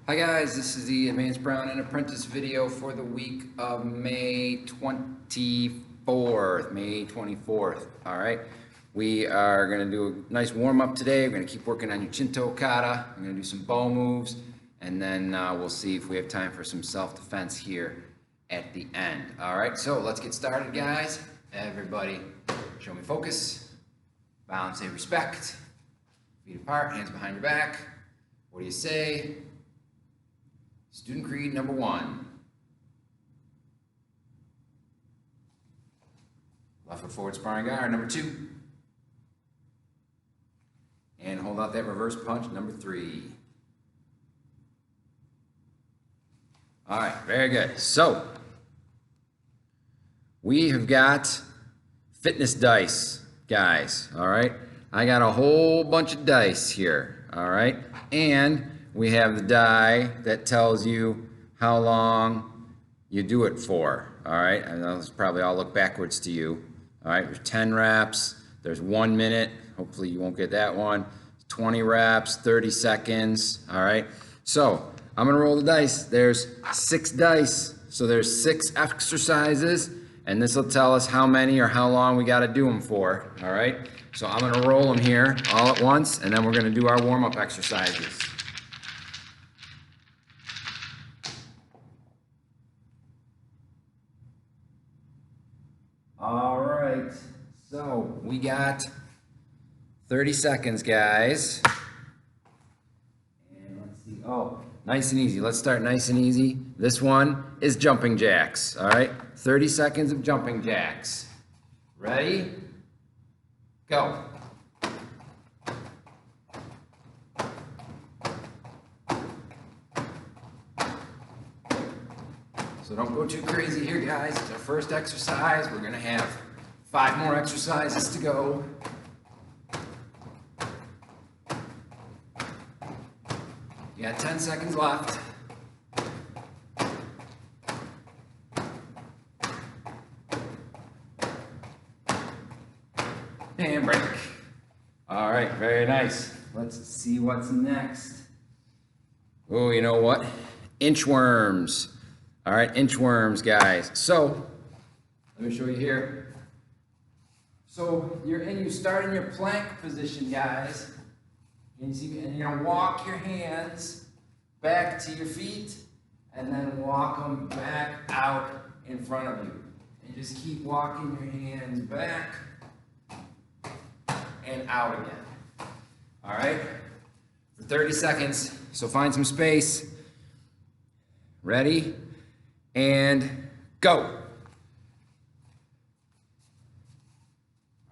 Hi guys, this is the Advanced Brown and Apprentice video for the week of May 24th. All right, we are going to do a nice warm-up today. We're going to keep working on your Chinto kata. I'm going to do some bow moves, and then we'll see if we have time for some self-defense here at the end. All right, so let's get started, guys. Everybody, show me focus. Bow and say respect. Feet apart, hands behind your back. What do you say? Student creed number 1. Left foot forward sparring guard number 2. And hold out that reverse punch number 3. All right, very good. So we have got fitness dice, guys. All right, I got a whole bunch of dice here. All right, and we have the die that tells you how long you do it for. All right, I know this probably all look backwards to you. All right, there's 10 reps, there's 1 minute. Hopefully you won't get that one. 20 reps, 30 seconds. All right, so I'm gonna roll the dice. There's 6 dice, so there's 6 exercises, and this will tell us how many or how long we gotta do them for. All right, so I'm gonna roll them here all at once, and then we're gonna do our warm-up exercises. All right, so we got 30 seconds, guys. And let's see, oh, nice and easy. Let's start nice and easy. This one is jumping jacks, all right? 30 seconds of jumping jacks. Ready? Go. So don't go too crazy here, guys. It's our first exercise. We're gonna have 5 more exercises to go. You got 10 seconds left. And break. All right, very nice. Let's see what's next. Oh, you know what? Inchworms. All right, inchworms, guys. So, let me show you here. So, you start in your plank position, guys. And you're gonna walk your hands back to your feet, and then walk them back out in front of you. And just keep walking your hands back and out again. All right, for 30 seconds. So find some space. Ready? And go.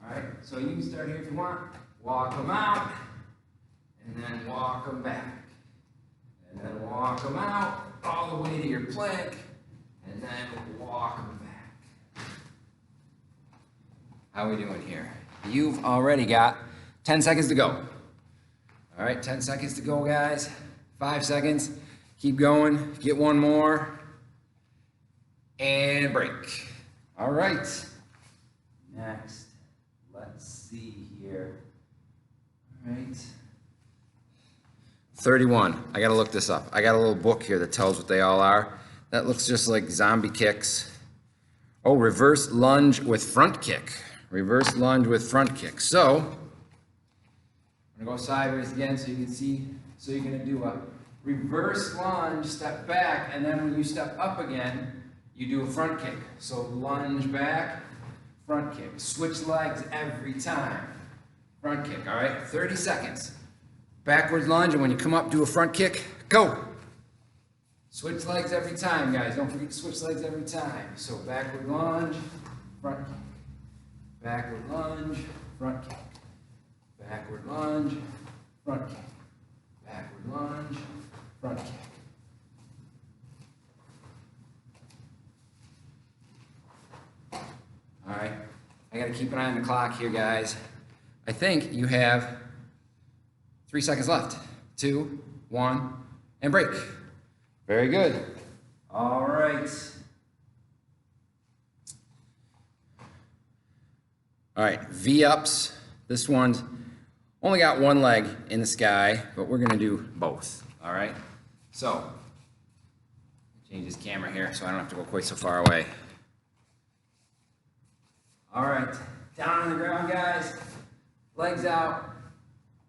All right, so you can start here if you want. Walk them out, and then walk them back. And then walk them out all the way to your plank, and then walk them back. How are we doing here? You've already got 10 seconds to go. All right, 10 seconds to go, guys. 5 seconds. Keep going. Get one more. And break. All right. Next, let's see here. All right. 31. I gotta look this up. I got a little book here that tells what they all are. That looks just like zombie kicks. Oh, reverse lunge with front kick. Reverse lunge with front kick. So, I'm gonna go sideways again so you can see. So you're gonna do a reverse lunge, step back, and then when you step up again, you do a front kick. So lunge back, front kick. Switch legs every time. Front kick, all right? 30 seconds. Backwards lunge, and when you come up, do a front kick. Go. Switch legs every time, guys. Don't forget to switch legs every time. So backward lunge, front kick. Backward lunge, front kick. Backward lunge, front kick. Backward lunge, front kick. All right, I gotta keep an eye on the clock here, guys. I think you have 3 seconds left. 2, 1, and break. Very good. All right. All right, V-ups. This one's only got one leg in the sky, but we're gonna do both, all right? So, change this camera here so I don't have to go quite so far away. All right, down on the ground, guys. Legs out,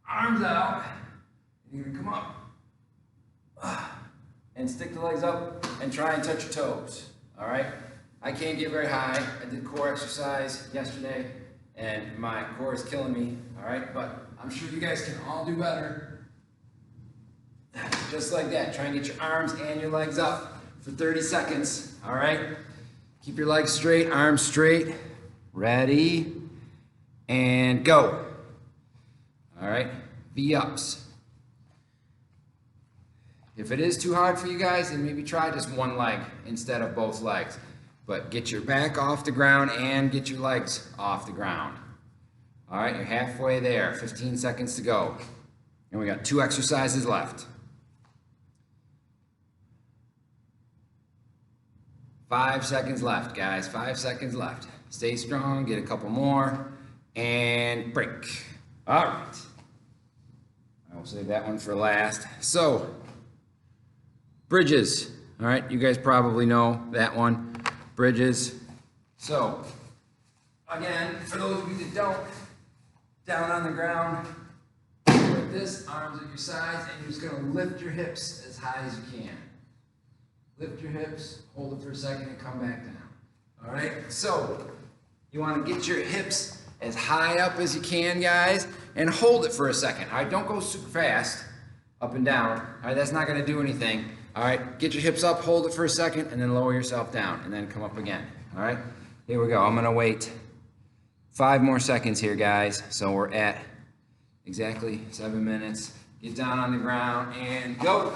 arms out. You're gonna come up and stick the legs up and try and touch your toes. All right? I can't get very high. I did core exercise yesterday and my core is killing me. All right, but I'm sure you guys can all do better. Just like that. Try and get your arms and your legs up for 30 seconds. All right? Keep your legs straight, arms straight. Ready, and go. All right, V-ups. If it is too hard for you guys, then maybe try just one leg instead of both legs. But get your back off the ground and get your legs off the ground. All right, you're halfway there, 15 seconds to go. And we got 2 exercises left. 5 seconds left, guys, 5 seconds left. Stay strong, get a couple more, and break. All right. I will save that one for last. So, bridges. All right, you guys probably know that one. Bridges. So, again, for those of you that don't, down on the ground, like this, arms at your sides, and you're just gonna lift your hips as high as you can. Lift your hips, hold it for a second, and come back down. All right, so you want to get your hips as high up as you can, guys, and hold it for a second. All right, don't go super fast, up and down. All right, that's not going to do anything. All right, get your hips up, hold it for a second, and then lower yourself down, and then come up again. All right, here we go. I'm going to wait 5 more seconds here, guys. So we're at exactly 7 minutes. Get down on the ground and go.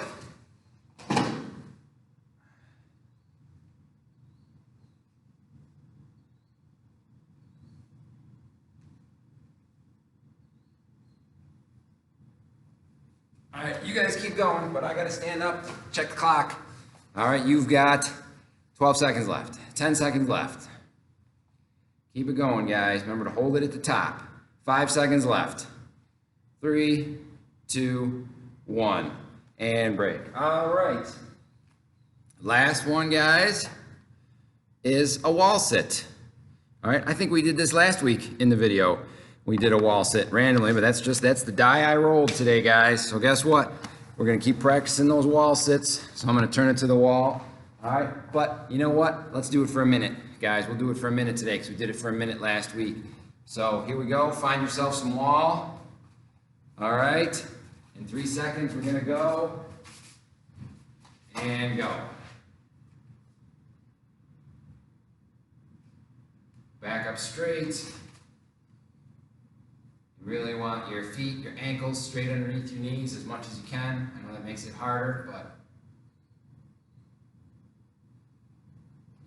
All right, you guys keep going, but I got to stand up, check the clock. All right, you've got 12 seconds left, 10 seconds left. Keep it going, guys. Remember to hold it at the top. 5 seconds left. 3, 2, 1, and break. All right. Last one, guys, is a wall sit. All right, I think we did this last week in the video. We did a wall sit randomly, but that's the die I rolled today, guys. So guess what? We're gonna keep practicing those wall sits. So I'm gonna turn it to the wall. All right, but you know what? Let's do it for a minute, guys. We'll do it for a minute today because we did it for a minute last week. So here we go. Find yourself some wall. All right. In 3 seconds, we're gonna go and go. Back up straight. You really want your feet, your ankles straight underneath your knees as much as you can. I know that makes it harder, but...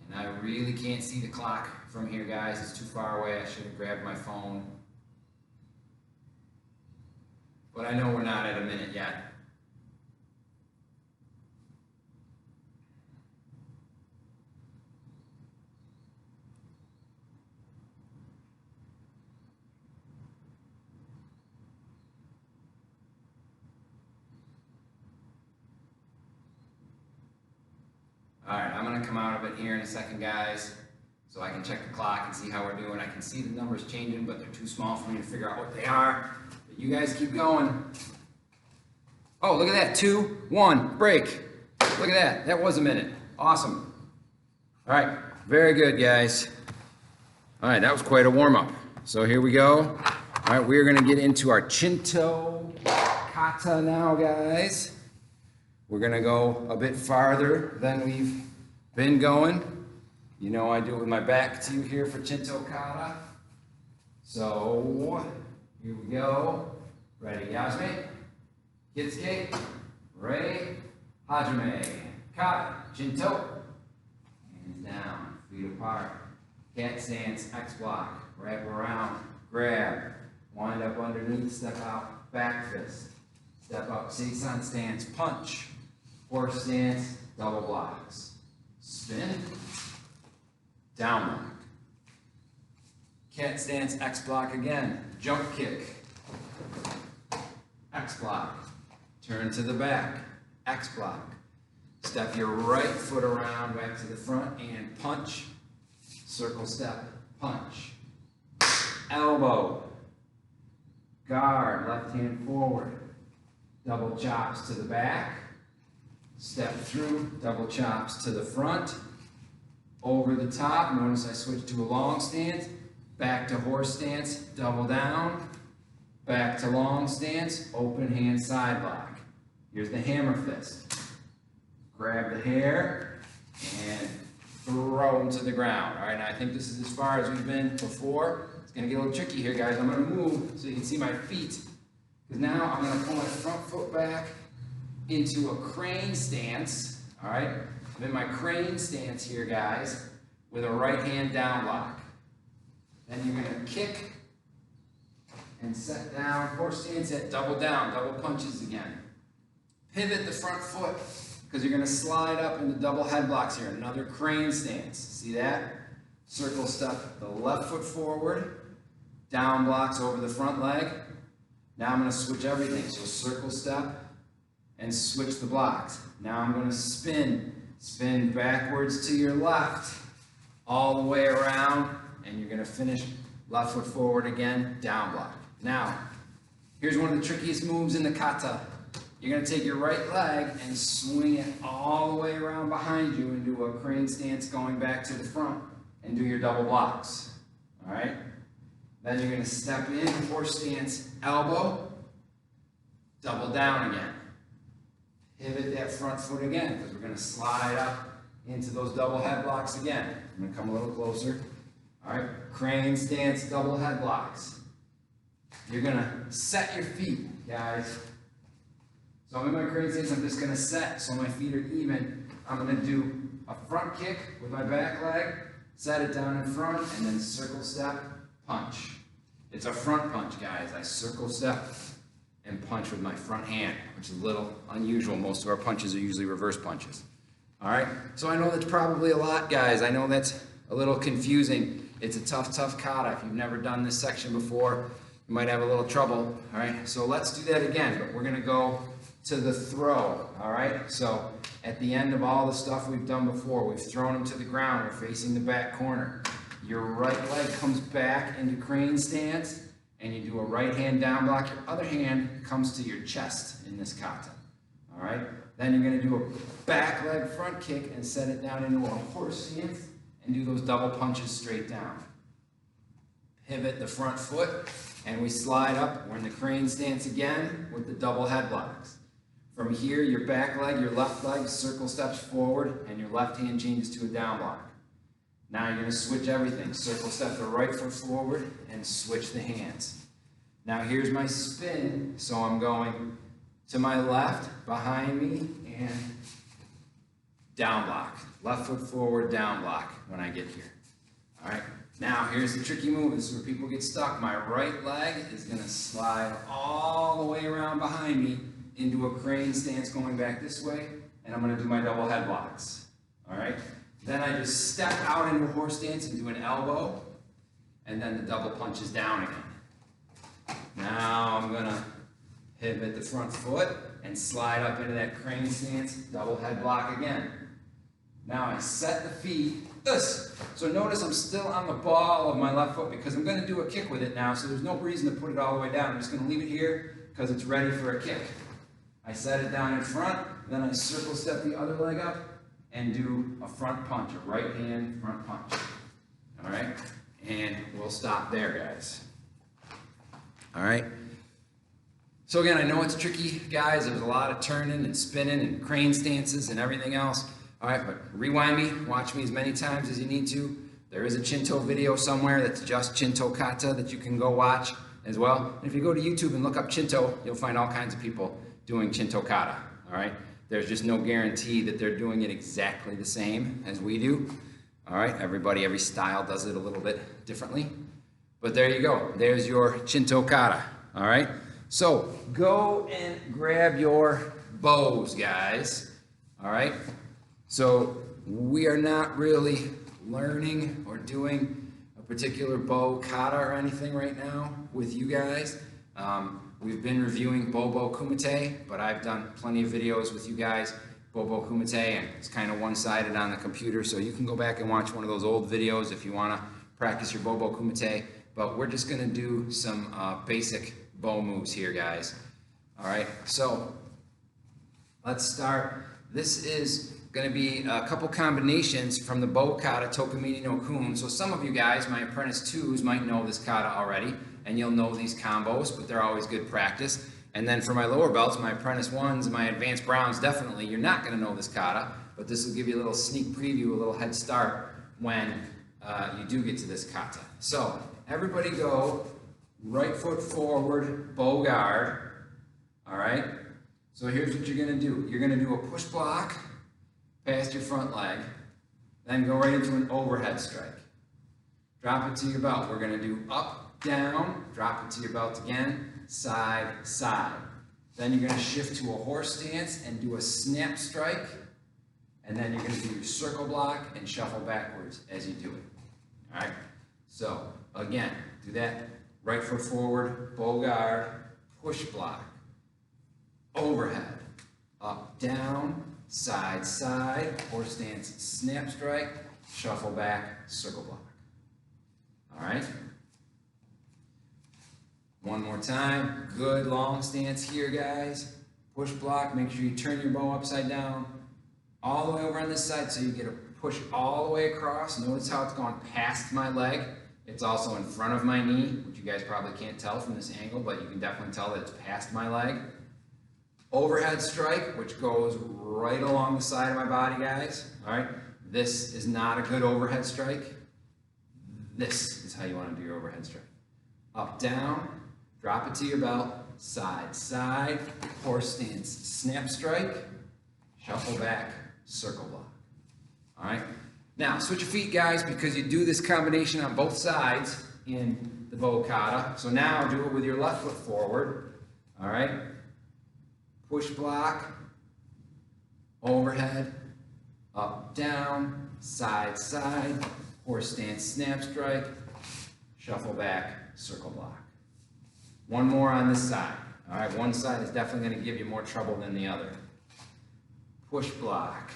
And I really can't see the clock from here, guys. It's too far away. I should have grabbed my phone. But I know we're not at a minute yet. All right, I'm gonna come out of it here in a second, guys, so I can check the clock and see how we're doing. I can see the numbers changing, but they're too small for me to figure out what they are. But you guys keep going. Oh, look at that, 2, 1, break. Look at that, that was a minute. Awesome. All right, very good, guys. All right, that was quite a warm-up. So here we go. All right, we're gonna get into our Chinto Kata now, guys. We're gonna go a bit farther than we've been going. You know I do it with my back to you here for Chinto Kata. So, here we go. Ready, Yasme, Kitsuke, Rei, Hajime, Kata, Chinto. Hands down, feet apart. Cat stance, X block, wrap around, grab, wind up underneath, step out, back fist. Step up, Seisan stance, punch. Horse stance, double blocks. Spin, down block. Cat stance, X block again. Jump kick, X block. Turn to the back, X block. Step your right foot around back to the front and punch. Circle step, punch. Elbow. Guard, left hand forward. Double chops to the back. Step through, double chops to the front. Over the top, notice I switched to a long stance. Back to horse stance, double down. Back to long stance, open hand side lock. Here's the hammer fist. Grab the hair and throw them to the ground. All right, now I think this is as far as we've been before. It's gonna get a little tricky here, guys. I'm gonna move so you can see my feet. Because now I'm gonna pull my front foot back into a crane stance. All right, I'm in my crane stance here, guys, with a right hand down lock. Then you're gonna kick and set down, horse stance at double down, double punches again. Pivot the front foot, because you're gonna slide up into double headlocks here, another crane stance. See that? Circle step the left foot forward, down blocks over the front leg. Now I'm gonna switch everything, so circle step and switch the blocks. Now I'm gonna spin backwards to your left, all the way around, and you're gonna finish left foot forward again, down block. Now, here's one of the trickiest moves in the kata. You're gonna take your right leg and swing it all the way around behind you and do a crane stance going back to the front and do your double blocks, all right? Then you're gonna step in, horse stance, elbow, double down again. Pivot that front foot again, because we're gonna slide up into those double headlocks again. I'm gonna come a little closer. All right, crane stance, double headlocks. You're gonna set your feet, guys. So I'm in my crane stance, I'm just gonna set so my feet are even. I'm gonna do a front kick with my back leg, set it down in front, and then circle step, punch. It's a front punch, guys. I circle step and punch with my front hand, which is a little unusual. Most of our punches are usually reverse punches. All right, so I know that's probably a lot, guys. I know that's a little confusing. It's a tough kata. If you've never done this section before, you might have a little trouble. All right, so let's do that again, but we're gonna go to the throw. All right, so at the end of all the stuff we've done before, we've thrown them to the ground. We're facing the back corner. Your right leg comes back into crane stance, and you do a right hand down block. Your other hand comes to your chest in this kata. All right, then you're gonna do a back leg front kick and set it down into a horse stance and do those double punches straight down. Pivot the front foot, and we slide up. We're in the crane stance again with the double headlocks. From here, your back leg, your left leg, circle steps forward, and your left hand changes to a down block. Now you're gonna switch everything. Circle step the right foot forward and switch the hands. Now here's my spin, so I'm going to my left, behind me, and down block. Left foot forward, down block when I get here. All right, now here's the tricky move. This is where people get stuck. My right leg is gonna slide all the way around behind me into a crane stance going back this way, and I'm gonna do my double head blocks. All right, then I just step out into a horse stance and do an elbow, and then the double punches down again. Now I'm gonna pivot the front foot and slide up into that crane stance, double head block again. Now I set the feet, so notice I'm still on the ball of my left foot because I'm gonna do a kick with it now, so there's no reason to put it all the way down. I'm just gonna leave it here because it's ready for a kick. I set it down in front, then I circle step the other leg up and do a front punch, a right hand front punch. All right, and we'll stop there, guys. All right. So again, I know it's tricky, guys. There's a lot of turning and spinning and crane stances and everything else. All right, but rewind me, watch me as many times as you need to. There is a Shinto video somewhere that's just Shinto kata that you can go watch as well. And if you go to YouTube and look up Shinto, you'll find all kinds of people doing Shinto kata, all right? There's just no guarantee that they're doing it exactly the same as we do. All right, everybody, every style does it a little bit differently. But there you go, there's your Shinto kata, all right? So go and grab your bows, guys, all right? So we are not really learning or doing a particular bow kata or anything right now with you guys. we've been reviewing Bobo Kumite, but I've done plenty of videos with you guys, Bobo Kumite, and it's kind of one-sided on the computer, so you can go back and watch one of those old videos if you want to practice your Bobo Kumite, but we're just going to do some basic bow moves here, guys. All right, so let's start. This is going to be a couple combinations from the bow kata Tokumini no Kun. So some of you guys, my Apprentice 2s, might know this kata already, and you'll know these combos, but they're always good practice. And then for my lower belts, my Apprentice 1s and my Advanced Browns, definitely, you're not going to know this kata, but this will give you a little sneak preview, a little head start when you do get to this kata. So everybody go right foot forward, bow guard. All right? So here's what you're going to do. You're going to do a push block past your front leg, then go right into an overhead strike. Drop it to your belt. We're going to do up, down, drop it to your belt again, side, side. Then you're going to shift to a horse stance and do a snap strike, and then you're going to do your circle block and shuffle backwards as you do it. All right? So again, do that. Right foot forward, bow guard, push block, overhead, up, down, side, side, horse stance, snap strike, shuffle back, circle block. All right? One more time. Good long stance here, guys. Push block. Make sure you turn your bow upside down all the way over on this side so you get a push all the way across. Notice how it's going past my leg. It's also in front of my knee, which you guys probably can't tell from this angle, but you can definitely tell that it's past my leg. Overhead strike, which goes right along the side of my body, guys. All right, this is not a good overhead strike. This is how you want to do your overhead strike. Up, down, drop it to your belt, side, side, horse stance, snap strike, shuffle back, circle block. All right, now switch your feet, guys, because you do this combination on both sides in the bow kata. So now do it with your left foot forward. All right. Push block, overhead, up, down, side, side, horse stance, snap strike, shuffle back, circle block. One more on this side. All right, one side is definitely going to give you more trouble than the other. Push block,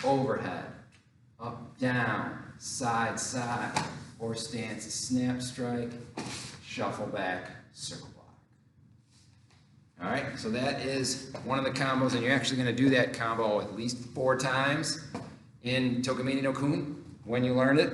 overhead, up, down, side, side, horse stance, snap strike, shuffle back, circle block. All right, so that is one of the combos, and you're actually going to do that combo at least 4 times in Tokumini no Kun when you learn it.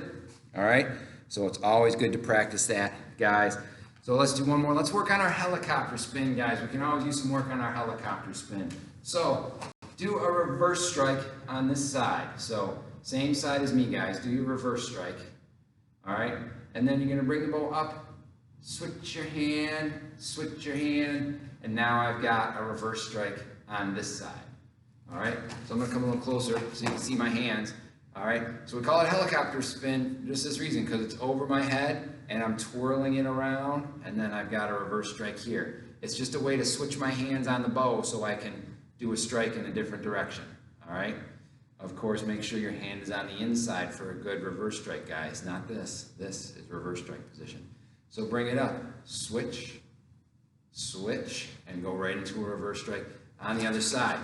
All right, so it's always good to practice that, guys. So let's do one more. Let's work on our helicopter spin, guys. We can always use some work on our helicopter spin. So do a reverse strike on this side. So same side as me, guys. Do your reverse strike. All right, and then you're going to bring the bow up, switch your hand, and now I've got a reverse strike on this side. All right, so I'm going to come a little closer so you can see my hands. All right, so we call it helicopter spin just this reason, because it's over my head and I'm twirling it around, and then I've got a reverse strike here. It's just a way to switch my hands on the bow so I can do a strike in a different direction. All right, of course, make sure your hand is on the inside for a good reverse strike, guys, not this. This is reverse strike position. So bring it up, switch, switch, and go right into a reverse strike on the other side.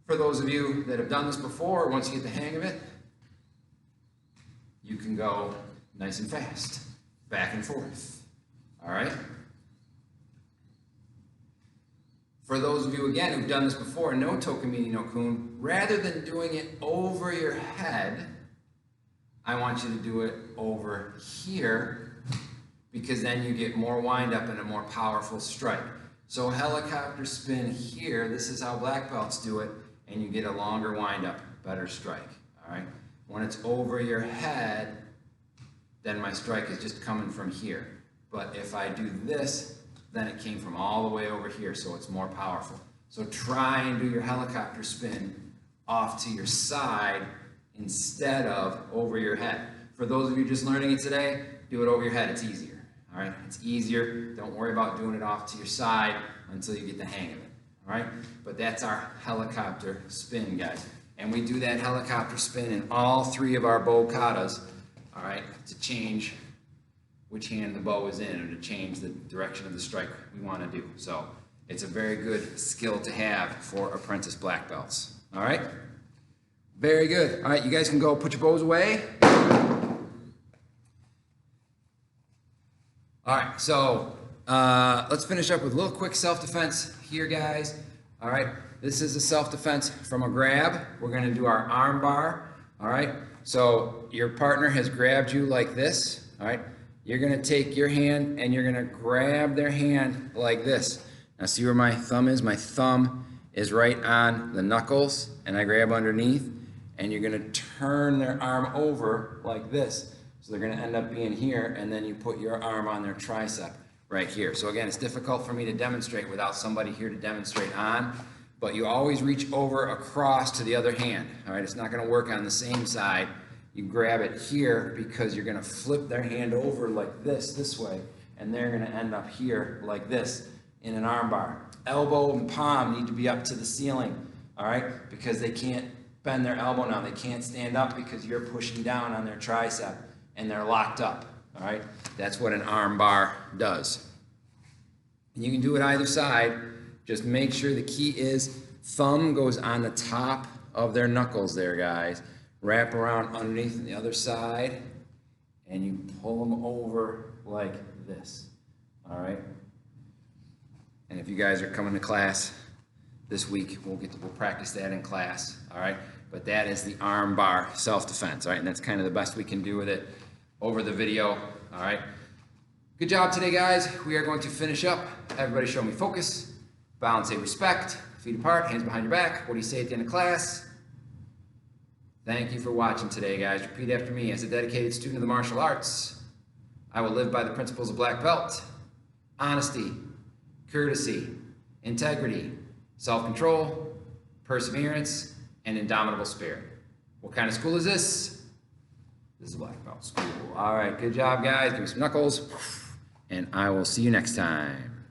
For those of you that have done this before, once you get the hang of it, you can go nice and fast, back and forth. All right? For those of you, again, who've done this before and know Tokumini no Kun, rather than doing it over your head, I want you to do it over here, because then you get more wind up and a more powerful strike. So helicopter spin here, this is how black belts do it, and you get a longer wind up, better strike. All right? When it's over your head, then my strike is just coming from here. But if I do this, then it came from all the way over here, so it's more powerful. So try and do your helicopter spin off to your side instead of over your head. For those of you just learning it today, do it over your head, it's easier. All right, it's easier. Don't worry about doing it off to your side until you get the hang of it. All right, but that's our helicopter spin, guys. And we do that helicopter spin in all 3 of our bow katas, all right, to change which hand the bow is in, or to change the direction of the strike we want to do. So it's a very good skill to have for apprentice black belts. All right? Very good. All right, you guys can go put your bows away. All right, so let's finish up with a little quick self-defense here, guys. All right, this is a self-defense from a grab. We're going to do our arm bar. All right, so your partner has grabbed you like this. All right, you're going to take your hand and you're going to grab their hand like this. Now see where my thumb is? My thumb is right on the knuckles, and I grab underneath, and you're going to turn their arm over like this. So they're going to end up being here, and then you put your arm on their tricep right here. So again, it's difficult for me to demonstrate without somebody here to demonstrate on, but you always reach over across to the other hand. All right, it's not going to work on the same side. You grab it here because you're going to flip their hand over like this way, and they're going to end up here like this in an arm bar. Elbow and palm need to be up to the ceiling, all right, because they can't bend their elbow now. They can't stand up because you're pushing down on their tricep and they're locked up, all right? That's what an arm bar does. And you can do it either side. Just make sure the key is thumb goes on the top of their knuckles there, guys. Wrap around underneath on the other side, and you pull them over like this, all right? And if you guys are coming to class this week, we'll practice that in class, all right? But that is the arm bar self-defense, all right? And that's kind of the best we can do with it over the video, all right? Good job today, guys. We are going to finish up. Everybody show me focus. Bow and say respect. Feet apart, hands behind your back. What do you say at the end of class? Thank you for watching today, guys. Repeat after me. As a dedicated student of the martial arts, I will live by the principles of black belt: honesty, courtesy, integrity, self-control, perseverance, and indomitable spirit. What kind of school is this? This is black belt school. All right, good job, guys. Give me some knuckles, and I will see you next time.